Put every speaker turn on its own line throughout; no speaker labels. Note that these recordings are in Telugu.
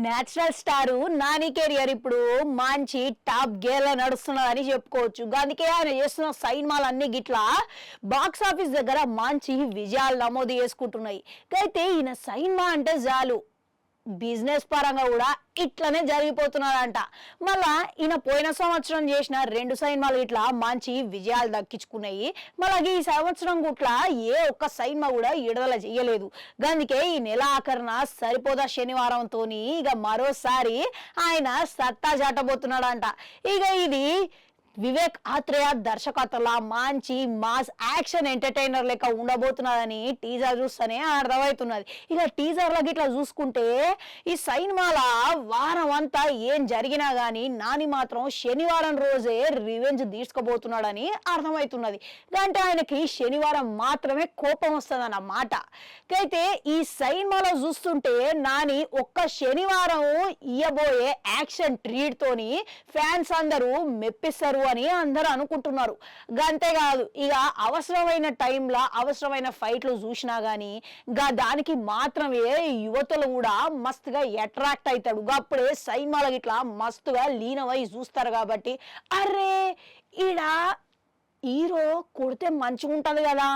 నేచురల్ స్టార్ నాని కెరియర్ ఇప్పుడు మంచి టాప్ గేర్ లో నడుస్తున్నదని చెప్పుకోవచ్చు. అందుకే ఆయన చేస్తున్న సినిమాలన్నీ గిట్లా బాక్స్ ఆఫీస్ దగ్గర మంచి విజయాలు నమోదు చేసుకుంటున్నాయి. అయితే ఈయన సినిమా అంటే చాలు బిజినెస్ పరంగా కూడా ఇట్లనే జరిగిపోతున్నారంట. మళ్ళా ఈయన పోయిన సంవత్సరం చేసిన 2 సినిమాలు ఇట్లా మంచి విజయాలు దక్కించుకున్నాయి. మళ్ళీ ఈ సంవత్సరం గుట్లా ఏ ఒక్క సినిమా కూడా విడుదల చేయలేదు. అందుకే ఈ నెల ఆఖరణ సరిపోదా శనివారంతో ఇక మరోసారి ఆయన సత్తా చాటబోతున్నాడంట. ఇక ఇది వివేక్ ఆత్రేయ దర్శకత్వంలో మంచి మాస్ యాక్షన్ ఎంటర్టైనర్ లెక్క ఉండబోతున్నదని టీజర్ చూస్తేనే అర్థమవుతున్నది. ఇక టీజర్లో గిట్లా చూసుకుంటే ఈ సినిమాల వారం అంతా ఏం జరిగినా గానీ నాని మాత్రం శనివారం రోజే రివెంజ్ తీసుకోబోతున్నాడని అర్థమవుతున్నది. అంటే ఆయనకి శనివారం మాత్రమే కోపం వస్తుంది అన్నమాట. అయితే ఈ సినిమాలో చూస్తుంటే నాని ఒక్క శనివారం ఇయ్యబోయే యాక్షన్ ట్రీట్ తోని ఫ్యాన్స్ అందరూ మెప్పిస్తారు అని అందరూ అనుకుంటున్నారు. అంతేకాదు ఇక అవసరమైన టైంలో అవసరమైన ఫైట్లు చూసినా గానీ దానికి మాత్రమే యువతలు కూడా మస్తుగా అట్రాక్ట్ అవుతాడు. అప్పుడే సినిమాలకు ఇట్లా మస్తుగా లీనమై చూస్తారు. కాబట్టి అరే ఈడ హీరో కొడితే మంచిగా ఉంటుంది కదా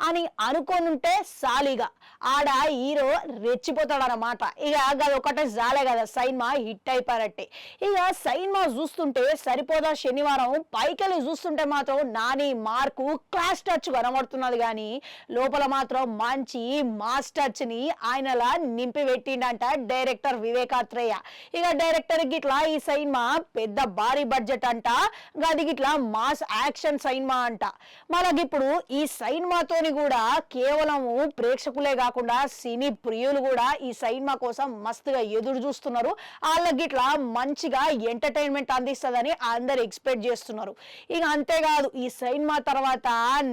అని అనుకోనుంటే సాలిగా ఆడ హీరో రెచ్చిపోతాడు అన్నమాట. ఇక అది ఒకటే జాలే కదా సినిమా హిట్ అయిపోయారట్టే. ఇక సినిమా చూస్తుంటే సరిపోదా శనివారం పైకెళ్ళి చూస్తుంటే మాత్రం నాని మార్కు క్లాస్ టచ్ కనబడుతున్నది. కానీ లోపల మాత్రం మంచి మాస్ టచ్ ని ఆయనలా నింపి పెట్టిండంట డైరెక్టర్ వివేకాత్రేయ. ఇక డైరెక్టర్ గిట్లా ఈ సినిమా పెద్ద భారీ బడ్జెట్ అంట. అది గిట్లా మాస్ యాక్షన్ సినిమా అంట. మనకి ఇప్పుడు ఈ సినిమాతోని కూడా కేవలము ప్రేక్షకులే కాకుండా సినీ ప్రియులు కూడా ఈ సినిమా కోసం మస్తుగా ఎదురు చూస్తున్నారు. వాళ్ళకి ఇట్లా మంచిగా ఎంటర్టైన్మెంట్ అందిస్తుందని అందరు ఎక్స్పెక్ట్ చేస్తున్నారు. ఇక అంతేకాదు ఈ సినిమా తర్వాత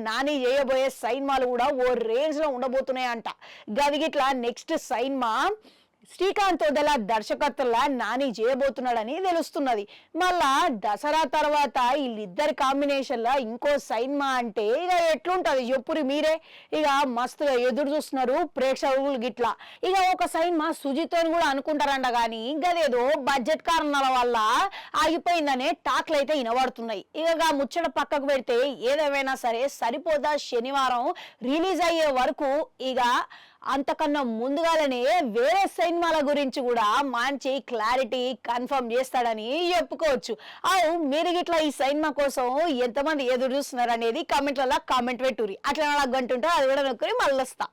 నాని చేయబోయే సినిమాలు కూడా ఓ రేంజ్ లో ఉండబోతున్నాయంట. గదిగిట్లా నెక్స్ట్ సినిమా శ్రీకాంత్ వదల దర్శకత్వంలో నాని చేయబోతున్నాడని తెలుస్తున్నది. మళ్ళా దసరా తర్వాత వీళ్ళిద్దరి కాంబినేషన్ లో ఇంకో సినిమా అంటే ఇక ఎట్లుంటది చెప్పురి మీరే. ఇక మస్తుగా ఎదురు చూస్తున్నారు ప్రేక్షకులు గిట్లా. ఇక ఒక సినిమా సుజిత్ అని కూడా అనుకుంటారంట. కానీ గదేదో బడ్జెట్ కారణాల వల్ల ఆగిపోయిందనే టాక్లు అయితే వినబడుతున్నాయి. ఇక ముచ్చట పక్కకు పెడితే ఏదేమైనా సరే సరిపోదా శనివారం రిలీజ్ అయ్యే వరకు ఇక అంతకన్నా ముందుగానే వేరే సినిమాల గురించి కూడా మంచి క్లారిటీ కన్ఫర్మ్ చేస్తాడని చెప్పుకోవచ్చు. మీరు గిట్లా ఈ సినిమా కోసం ఎంతమంది ఎదురు చూస్తున్నారు అనేది కామెంట్లలో కామెంట్ పెట్టుర్రి. అట్లా నాకు గంటుంటే అది కూడా నొక్కరి మళ్ళొస్తా.